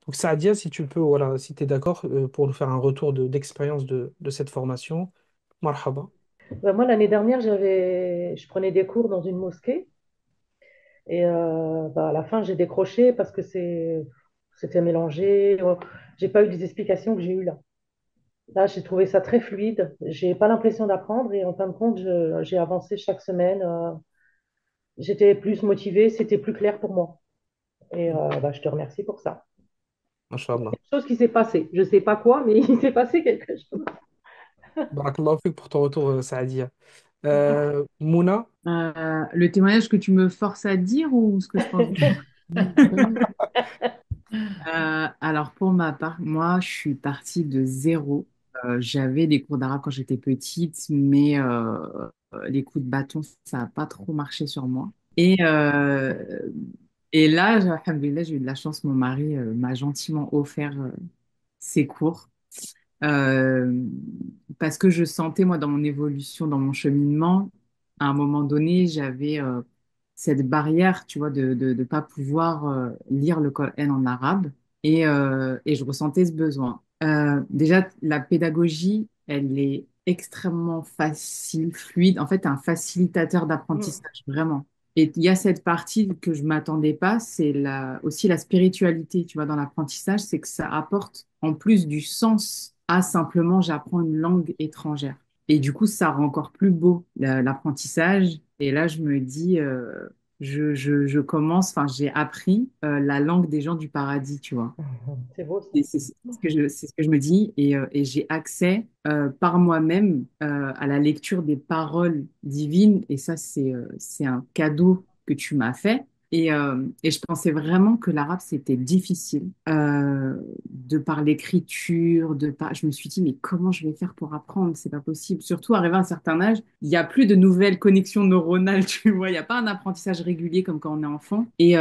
Donc, Saadia, si tu peux, voilà, si tu es d'accord, pour nous faire un retour d'expérience de cette formation, marhaba. Ben, moi, l'année dernière, je prenais des cours dans une mosquée et ben, à la fin, j'ai décroché parce que c'était mélangé. J'ai pas eu les explications que j'ai eues là. Là, j'ai trouvé ça très fluide. J'ai pas l'impression d'apprendre et en fin de compte, j'ai avancé chaque semaine. J'étais plus motivée, c'était plus clair pour moi. Et ben, je te remercie pour ça. Mashallah. Quelque chose qui s'est passé. Je sais pas quoi, mais il s'est passé quelque chose. Barakallahu fik pour ton retour, Saadia. Mouna, Le témoignage que tu me forces à dire ou ce que je pense? Alors pour ma part, moi, je suis partie de zéro. J'avais des cours d'arabe quand j'étais petite, mais les coups de bâton, ça n'a pas trop marché sur moi. Et là, alhamdoulilah, j'ai eu de la chance. Mon mari m'a gentiment offert ses cours. Euh, Parce que je sentais, moi, dans mon évolution, dans mon cheminement, à un moment donné, j'avais cette barrière, tu vois, de pas pouvoir lire le Coran en arabe et je ressentais ce besoin. Déjà, la pédagogie, elle est extrêmement facile, fluide. En fait, un facilitateur d'apprentissage, vraiment. Et il y a cette partie que je m'attendais pas, c'est aussi la spiritualité, tu vois, dans l'apprentissage, c'est que ça apporte en plus du sens à simplement j'apprends une langue étrangère. Et du coup, ça rend encore plus beau l'apprentissage. Et là, je me dis, je commence, enfin, j'ai appris la langue des gens du paradis, tu vois. C'est beau ça. Et c'est ce que je me dis, et j'ai accès par moi-même à la lecture des paroles divines, et ça, c'est un cadeau que tu m'as fait. Et je pensais vraiment que l'arabe, c'était difficile de par l'écriture, je me suis dit, mais comment je vais faire pour apprendre? C'est pas possible. Surtout arrivé à un certain âge, il n'y a plus de nouvelles connexions neuronales, tu vois, il n'y a pas un apprentissage régulier comme quand on est enfant. Et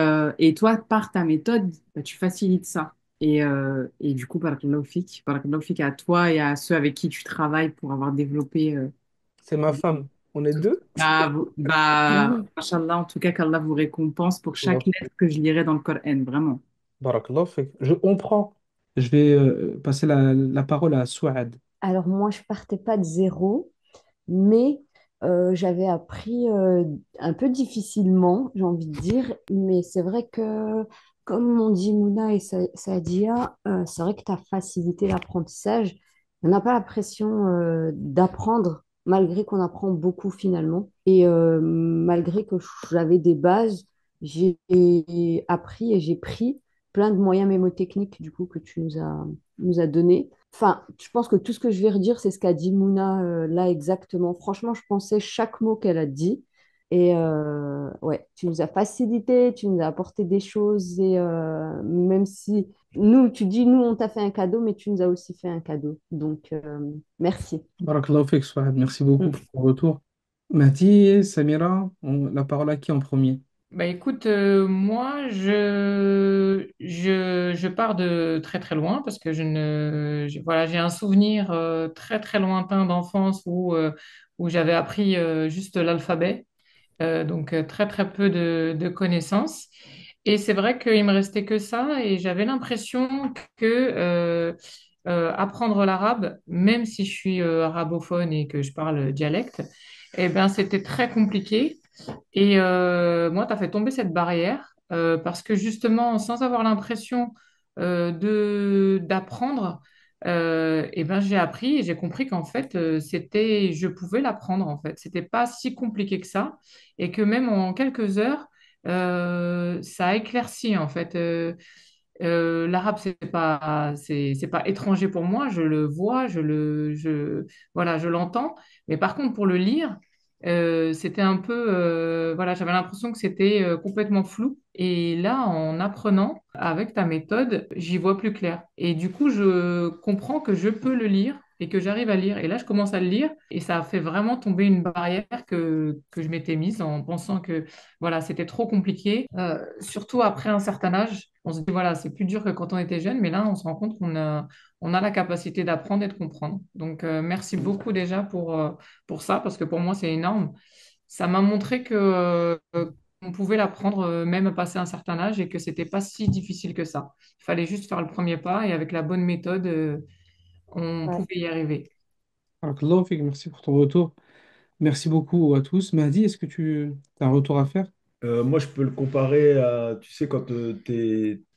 toi, par ta méthode, bah, tu facilites ça. Et du coup, barakallahu fik à toi et à ceux avec qui tu travailles pour avoir développé. c'est ma femme. On est deux? Machallah, en tout cas, qu'Allah vous récompense pour chaque Allah. lettre que je lirai dans le Coran, vraiment. Barakallahu fik. Je comprends. Je vais passer la parole à Souad. Alors moi, je partais pas de zéro, mais j'avais appris un peu difficilement, j'ai envie de dire. Mais c'est vrai que, comme m'ont dit Mouna et Sadia, c'est vrai que tu as facilité l'apprentissage. On n'a pas la pression d'apprendre, malgré qu'on apprend beaucoup finalement. Et malgré que j'avais des bases, j'ai appris et j'ai pris plein de moyens mémotechniques du coup que tu nous as donné. Enfin, je pense que tout ce que je vais redire, c'est ce qu'a dit Mouna là exactement. Franchement, je pensais chaque mot qu'elle a dit. Et ouais, tu nous as facilité, tu nous as apporté des choses. Et même si nous, tu dis, nous, on t'a fait un cadeau, mais tu nous as aussi fait un cadeau. Donc, merci. Barakallahu fik, Souad. Merci beaucoup Mm. pour ton retour. Mahdi, Samira, la parole à qui en premier? Bah écoute, moi, je pars de très très loin parce que voilà, j'ai un souvenir très très lointain d'enfance où j'avais appris juste l'alphabet, donc très très peu de connaissances. Et c'est vrai qu'il me restait que ça et j'avais l'impression que apprendre l'arabe, même si je suis arabophone et que je parle dialecte, eh ben, c'était très compliqué. Et moi, tu as fait tomber cette barrière parce que justement, sans avoir l'impression d'apprendre, eh ben, j'ai appris et j'ai compris qu'en fait, je pouvais l'apprendre en fait. C'était pas si compliqué que ça et que même en quelques heures, ça a éclairci en fait. L'arabe, c'est pas étranger pour moi. Je le vois, voilà, je l'entends. Mais par contre, pour le lire, c'était un peu, voilà, j'avais l'impression que c'était complètement flou. Et là, en apprenant avec ta méthode, j'y vois plus clair. Et du coup, je comprends que je peux le lire et que j'arrive à lire. Et là, je commence à le lire et ça a fait vraiment tomber une barrière que je m'étais mise en pensant que, voilà, c'était trop compliqué. Surtout après un certain âge, on se dit, voilà, c'est plus dur que quand on était jeune, mais là, on se rend compte on a la capacité d'apprendre et de comprendre. Donc, merci beaucoup déjà pour ça, parce que pour moi, c'est énorme. Ça m'a montré que on pouvait l'apprendre même passé un certain âge et que c'était pas si difficile que ça. Il fallait juste faire le premier pas et avec la bonne méthode, on Ouais. pouvait y arriver. Barakallahu fik, merci pour ton retour. Merci beaucoup à tous. Mahdi, est-ce que tu as un retour à faire? Moi, je peux le comparer à, tu sais, quand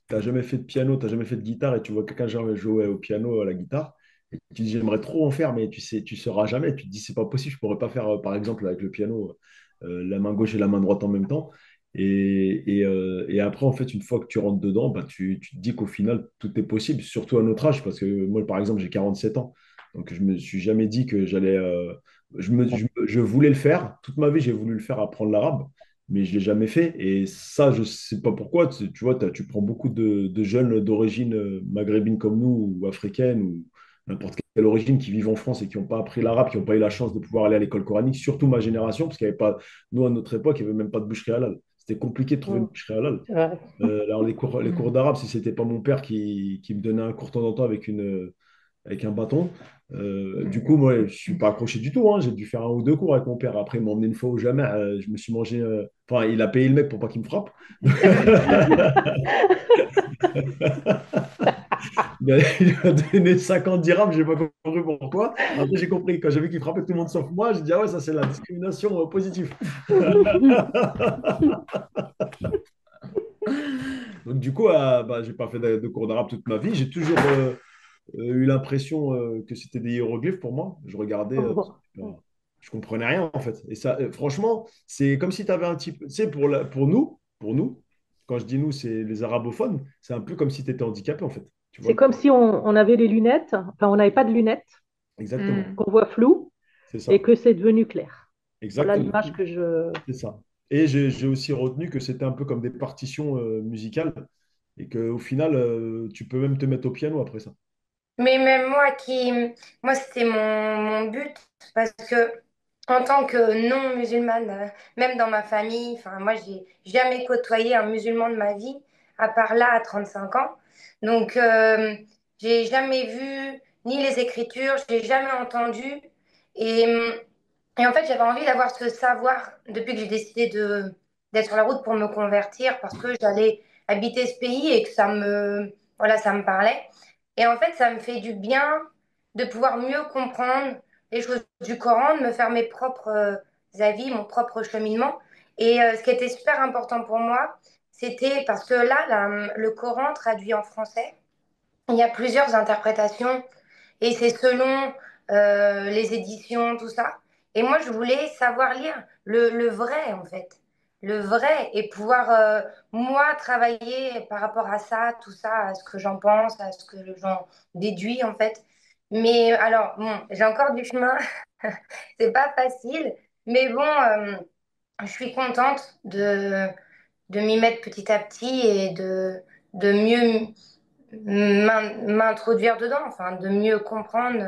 t'as jamais fait de piano, t'as jamais fait de guitare et tu vois quelqu'un jouer au piano, à la guitare, et tu dis j'aimerais trop en faire, mais tu sais, tu sauras jamais. Tu te dis c'est pas possible, je pourrais pas faire, par exemple, avec le piano, la main gauche et la main droite en même temps. Et après, en fait, une fois que tu rentres dedans, bah, tu te dis qu'au final, tout est possible, surtout à notre âge, parce que moi, par exemple, j'ai 47 ans. Donc, je me suis jamais dit que j'allais. Je voulais le faire. Toute ma vie, j'ai voulu le faire, apprendre l'arabe, mais je ne l'ai jamais fait. Et ça, je ne sais pas pourquoi. Tu vois, tu prends beaucoup de jeunes d'origine maghrébine comme nous, ou africaine, ou n'importe quelle origine, qui vivent en France et qui n'ont pas appris l'arabe, qui n'ont pas eu la chance de pouvoir aller à l'école coranique, surtout ma génération, parce qu'il n'y avait pas, nous, à notre époque, il n'y avait même pas de boucherie halal. C'était compliqué de trouver une Mm. boucherie halal. C'est vrai. Alors, les cours Mm. d'arabe, si ce n'était pas mon père qui me donnait un cours de temps en temps avec un bâton. Du coup, moi, je ne suis pas accroché du tout, hein. J'ai dû faire un ou deux cours avec mon père. Après, il m'a emmené une fois au jamais. Je me suis mangé. Enfin, il a payé le mec pour pas qu'il me frappe. Il m'a donné 50 dirhams, je n'ai pas compris pourquoi. Après, j'ai compris. Quand j'ai vu qu'il frappait tout le monde sauf moi, j'ai dit, ah ouais, ça, c'est la discrimination positive. Donc, du coup, bah, j'ai pas fait de cours d'arabe toute ma vie. J'ai toujours eu l'impression que c'était des hiéroglyphes pour moi. Je regardais, je comprenais rien en fait. Et ça, franchement, c'est comme si tu avais un petit peu, tu sais, pour nous, quand je dis nous, c'est les arabophones, c'est un peu comme si tu étais handicapé en fait. Tu C'est vois? comme si on avait les lunettes, enfin on n'avait pas de lunettes, Exactement. Mm. qu'on voit flou C'est et ça. que c'est devenu clair. Voilà Exactement. l'image que je... C'est ça. Et j'ai aussi retenu que c'était un peu comme des partitions musicales et qu'au final, tu peux même te mettre au piano après ça. Mais même moi, c'était mon but, parce que en tant que non musulmane, même dans ma famille, enfin, moi, j'ai jamais côtoyé un musulman de ma vie, à part là, à 35 ans. Donc, j'ai jamais vu ni les écritures, j'ai jamais entendu. Et, et en fait, j'avais envie d'avoir ce savoir depuis que j'ai décidé d'être sur la route pour me convertir, parce que j'allais habiter ce pays et que voilà, ça me parlait. Et en fait, ça me fait du bien de pouvoir mieux comprendre les choses du Coran, de me faire mes propres avis, mon propre cheminement. Et ce qui était super important pour moi, c'était parce que là, le Coran traduit en français, il y a plusieurs interprétations et c'est selon les éditions, tout ça. Et moi, je voulais savoir lire le vrai, en fait. Le vrai et pouvoir, moi, travailler par rapport à ça, tout ça, à ce que j'en pense, à ce que j'en déduis, en fait. Mais alors, bon, j'ai encore du chemin, c'est pas facile, mais bon, je suis contente de m'y mettre petit à petit et de mieux m'introduire dedans, enfin, de mieux comprendre.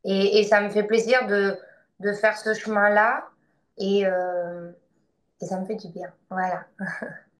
Et ça me fait plaisir de faire ce chemin-là et, euh, et ça me fait du bien. Voilà.